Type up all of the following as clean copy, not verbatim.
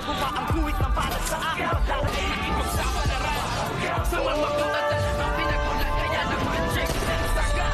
Gumagawa ang guhit ng para sa akin. Pagdala ay nakipagsama na rin. Sa mga makulat ang pinagulat kaya ng magic saga.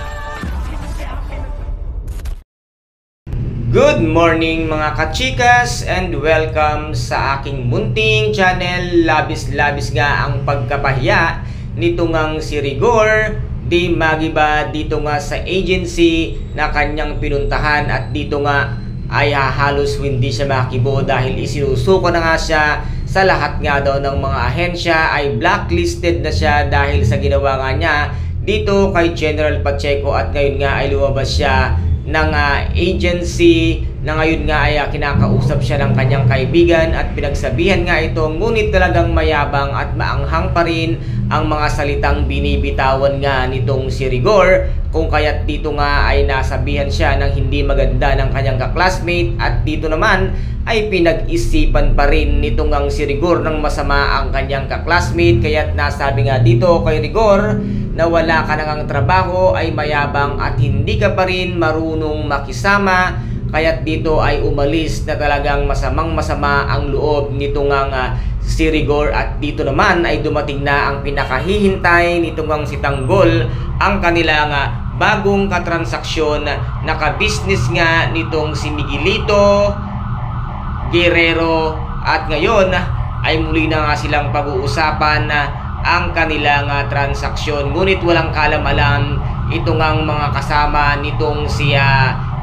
Good morning mga kachikas and welcome sa aking munting channel. Labis-labis nga ang pagkapahiya nito ngang si Rigor Di Magiba dito nga sa agency na kanyang pinuntahan, at dito nga ay halos hindi siya makibo dahil isinusuko na nga siya sa lahat nga daw ng mga ahensya, ay blacklisted na siya dahil sa ginawa nga niya dito kay General Pacheco. At ngayon nga ay lumabas siya ng agency na ngayon nga ay kinakausap siya ng kanyang kaibigan at pinagsabihan nga ito, ngunit talagang mayabang at maanghang pa rin ang mga salitang binibitawan nga nitong si Rigor, kung kaya't dito nga ay nasabihan siya ng hindi maganda ng kanyang kaklasmate, at dito naman ay pinag-isipan pa rin nitong ang si Rigor ng masama ang kanyang kaklasmate. Kaya't nasabi nga dito kay Rigor na wala ka nang trabaho, ay mayabang at hindi ka pa rin marunong makisama. Kaya't dito ay umalis na talagang masamang-masama ang loob nitong ang si Rigor. At dito naman ay dumating na ang pinakahihintay nitong ang si Tanggol, ang kanilang bagong katransaksyon na ka-business nga nitong si Miguelito Guerrero. At ngayon ay muli na nga silang pag-uusapan ang kanilang transaksyon, ngunit walang kalam-alam itong ang mga kasama nitong si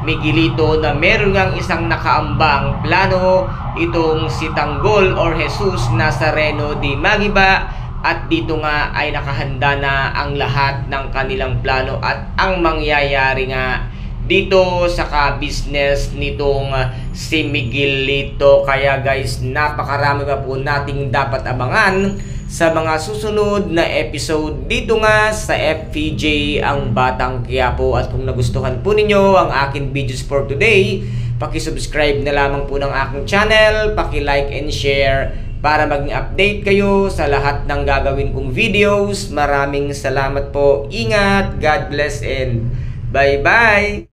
Miguelito na meron ngang isang nakaambang plano itong si Tanggol or Jesus Nazareno Di Magiba. At dito nga ay nakahanda na ang lahat ng kanilang plano at ang mangyayari nga dito sa ka-business nitong si Miguelito. Kaya guys, napakarami pa po nating dapat abangan sa mga susunod na episode dito nga sa FPJ ang Batang Quiapo. At kung nagustuhan po ninyo ang aking videos for today, paki-subscribe na lamang po ng aking channel, paki-like and share para maging update kayo sa lahat ng gagawin kong videos. Maraming salamat po. Ingat, God bless and bye-bye!